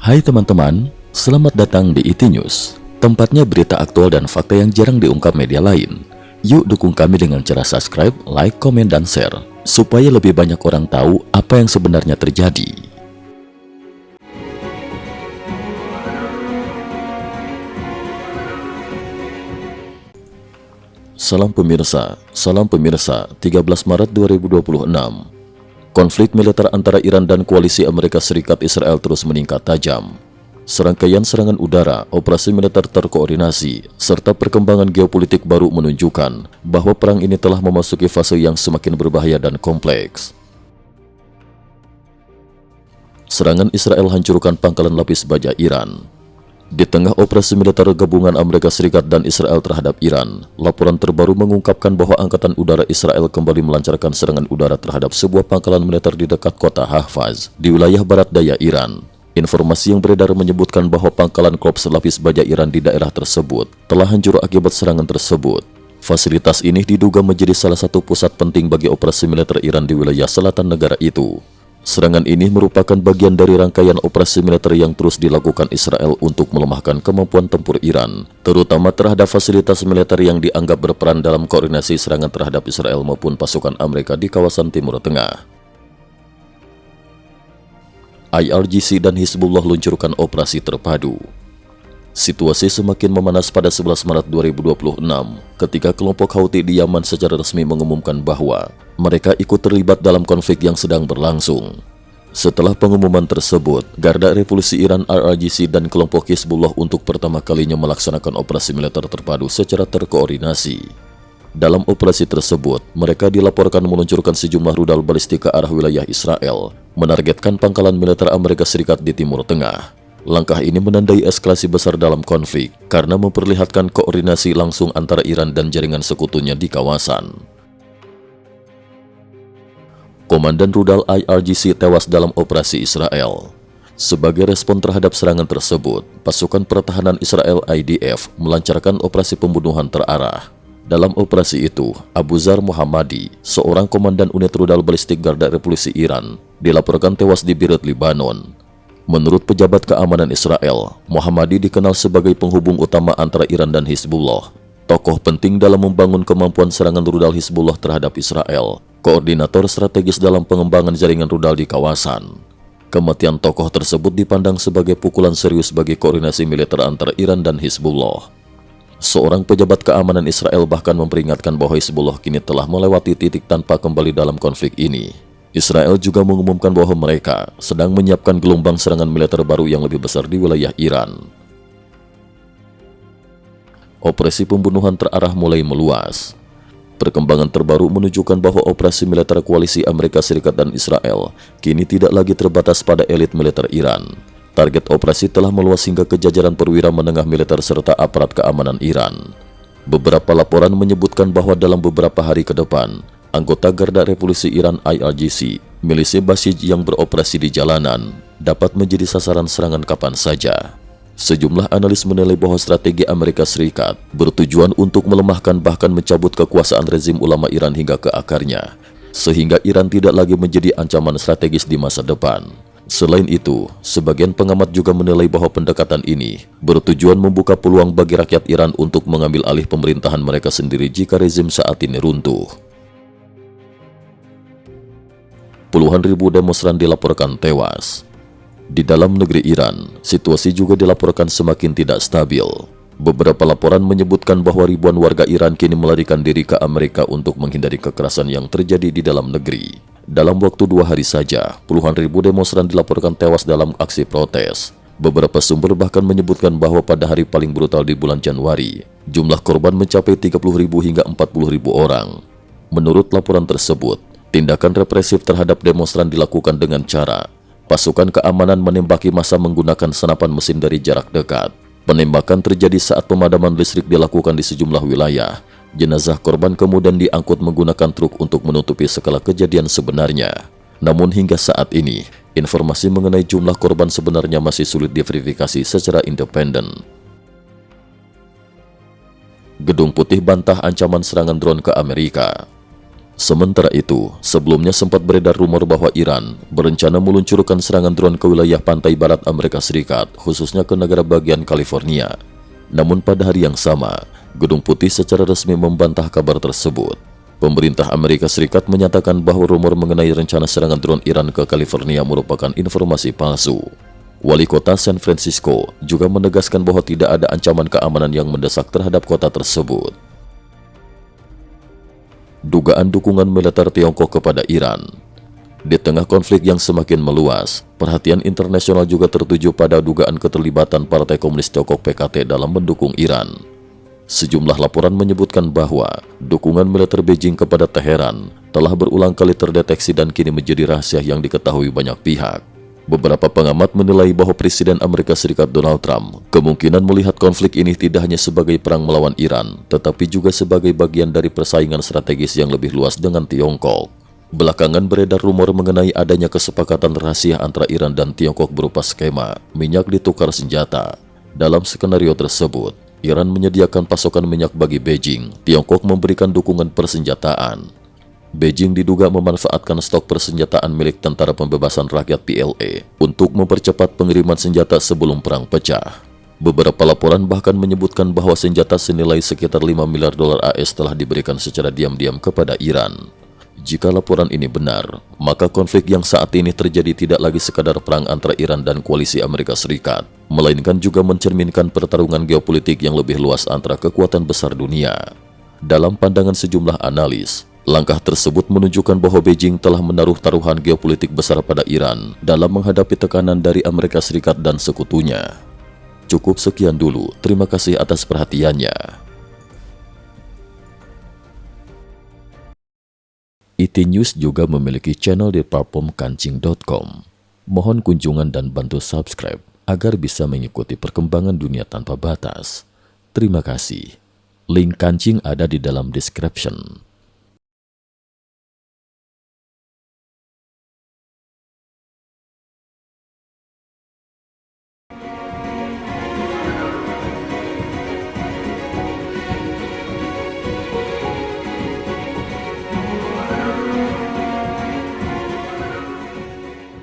Hai teman-teman, selamat datang di IT News, tempatnya berita aktual dan fakta yang jarang diungkap media lain. Yuk dukung kami dengan cara subscribe, like, komen, dan share, supaya lebih banyak orang tahu apa yang sebenarnya terjadi. Salam pemirsa, 13 Maret 2026. Konflik militer antara Iran dan koalisi Amerika Serikat Israel terus meningkat tajam. Serangkaian serangan udara, operasi militer terkoordinasi, serta perkembangan geopolitik baru menunjukkan bahwa perang ini telah memasuki fase yang semakin berbahaya dan kompleks. Serangan Israel hancurkan pangkalan lapis baja Iran. Di tengah operasi militer gabungan Amerika Serikat dan Israel terhadap Iran, laporan terbaru mengungkapkan bahwa Angkatan Udara Israel kembali melancarkan serangan udara terhadap sebuah pangkalan militer di dekat kota Hafaz, di wilayah barat daya Iran. Informasi yang beredar menyebutkan bahwa pangkalan korps lapis baja Iran di daerah tersebut telah hancur akibat serangan tersebut. Fasilitas ini diduga menjadi salah satu pusat penting bagi operasi militer Iran di wilayah selatan negara itu. Serangan ini merupakan bagian dari rangkaian operasi militer yang terus dilakukan Israel untuk melemahkan kemampuan tempur Iran, terutama terhadap fasilitas militer yang dianggap berperan dalam koordinasi serangan terhadap Israel maupun pasukan Amerika di kawasan Timur Tengah. IRGC dan Hizbullah luncurkan operasi terpadu. Situasi semakin memanas pada 11 Maret 2026 ketika kelompok Houthi di Yaman secara resmi mengumumkan bahwa mereka ikut terlibat dalam konflik yang sedang berlangsung. Setelah pengumuman tersebut, Garda Revolusi Iran IRGC dan kelompok Hizbullah untuk pertama kalinya melaksanakan operasi militer terpadu secara terkoordinasi. Dalam operasi tersebut, mereka dilaporkan meluncurkan sejumlah rudal balistik ke arah wilayah Israel, menargetkan pangkalan militer Amerika Serikat di Timur Tengah. Langkah ini menandai eskalasi besar dalam konflik karena memperlihatkan koordinasi langsung antara Iran dan jaringan sekutunya di kawasan. Komandan rudal IRGC tewas dalam operasi Israel. Sebagai respon terhadap serangan tersebut, pasukan pertahanan Israel IDF melancarkan operasi pembunuhan terarah. Dalam operasi itu, Abu Zar Muhammadi, seorang komandan unit rudal balistik Garda Revolusi Iran, dilaporkan tewas di Beirut, Lebanon. Menurut pejabat keamanan Israel, Muhammadi dikenal sebagai penghubung utama antara Iran dan Hizbullah, tokoh penting dalam membangun kemampuan serangan rudal Hizbullah terhadap Israel, koordinator strategis dalam pengembangan jaringan rudal di kawasan. Kematian tokoh tersebut dipandang sebagai pukulan serius bagi koordinasi militer antara Iran dan Hizbullah. Seorang pejabat keamanan Israel bahkan memperingatkan bahwa Hizbullah kini telah melewati titik tanpa kembali dalam konflik ini. Israel juga mengumumkan bahwa mereka sedang menyiapkan gelombang serangan militer baru yang lebih besar di wilayah Iran. Operasi pembunuhan terarah mulai meluas. Perkembangan terbaru menunjukkan bahwa operasi militer koalisi Amerika Serikat dan Israel kini tidak lagi terbatas pada elit militer Iran. Target operasi telah meluas hingga ke jajaran perwira menengah militer serta aparat keamanan Iran. Beberapa laporan menyebutkan bahwa dalam beberapa hari ke depan, anggota Garda Revolusi Iran IRGC, milisi Basij yang beroperasi di jalanan, dapat menjadi sasaran serangan kapan saja. Sejumlah analis menilai bahwa strategi Amerika Serikat bertujuan untuk melemahkan bahkan mencabut kekuasaan rezim ulama Iran hingga ke akarnya, sehingga Iran tidak lagi menjadi ancaman strategis di masa depan. Selain itu, sebagian pengamat juga menilai bahwa pendekatan ini bertujuan membuka peluang bagi rakyat Iran untuk mengambil alih pemerintahan mereka sendiri jika rezim saat ini runtuh. Puluhan ribu demonstran dilaporkan tewas. Di dalam negeri Iran, situasi juga dilaporkan semakin tidak stabil. Beberapa laporan menyebutkan bahwa ribuan warga Iran kini melarikan diri ke Amerika untuk menghindari kekerasan yang terjadi di dalam negeri. Dalam waktu 2 hari saja, puluhan ribu demonstran dilaporkan tewas dalam aksi protes. Beberapa sumber bahkan menyebutkan bahwa pada hari paling brutal di bulan Januari, jumlah korban mencapai 30.000 hingga 40.000 orang. Menurut laporan tersebut, tindakan represif terhadap demonstran dilakukan dengan cara pasukan keamanan menembaki massa menggunakan senapan mesin dari jarak dekat. Penembakan terjadi saat pemadaman listrik dilakukan di sejumlah wilayah. Jenazah korban kemudian diangkut menggunakan truk untuk menutupi skala kejadian sebenarnya. Namun hingga saat ini, informasi mengenai jumlah korban sebenarnya masih sulit diverifikasi secara independen. Gedung Putih bantah ancaman serangan drone ke Amerika. Sementara itu, sebelumnya sempat beredar rumor bahwa Iran berencana meluncurkan serangan drone ke wilayah pantai barat Amerika Serikat, khususnya ke negara bagian California. Namun pada hari yang sama, Gedung Putih secara resmi membantah kabar tersebut. Pemerintah Amerika Serikat menyatakan bahwa rumor mengenai rencana serangan drone Iran ke California merupakan informasi palsu. Wali kota San Francisco juga menegaskan bahwa tidak ada ancaman keamanan yang mendesak terhadap kota tersebut. Dugaan dukungan militer Tiongkok kepada Iran. Di tengah konflik yang semakin meluas, perhatian internasional juga tertuju pada dugaan keterlibatan Partai Komunis Tiongkok PKT dalam mendukung Iran. Sejumlah laporan menyebutkan bahwa dukungan militer Beijing kepada Teheran telah berulang kali terdeteksi dan kini menjadi rahasia yang diketahui banyak pihak. Beberapa pengamat menilai bahwa Presiden Amerika Serikat Donald Trump kemungkinan melihat konflik ini tidak hanya sebagai perang melawan Iran, tetapi juga sebagai bagian dari persaingan strategis yang lebih luas dengan Tiongkok. Belakangan beredar rumor mengenai adanya kesepakatan rahasia antara Iran dan Tiongkok berupa skema minyak ditukar senjata. Dalam skenario tersebut, Iran menyediakan pasokan minyak bagi Beijing, Tiongkok memberikan dukungan persenjataan. Beijing diduga memanfaatkan stok persenjataan milik Tentara Pembebasan Rakyat PLA untuk mempercepat pengiriman senjata sebelum perang pecah. Beberapa laporan bahkan menyebutkan bahwa senjata senilai sekitar 5 miliar dolar AS telah diberikan secara diam-diam kepada Iran. Jika laporan ini benar, maka konflik yang saat ini terjadi tidak lagi sekadar perang antara Iran dan koalisi Amerika Serikat, melainkan juga mencerminkan pertarungan geopolitik yang lebih luas antara kekuatan besar dunia. Dalam pandangan sejumlah analis, langkah tersebut menunjukkan bahwa Beijing telah menaruh taruhan geopolitik besar pada Iran dalam menghadapi tekanan dari Amerika Serikat dan sekutunya. Cukup sekian dulu, terima kasih atas perhatiannya. IT News juga memiliki channel di platform kancing.com. Mohon kunjungan dan bantu subscribe agar bisa mengikuti perkembangan dunia tanpa batas. Terima kasih. Link kancing ada di dalam description.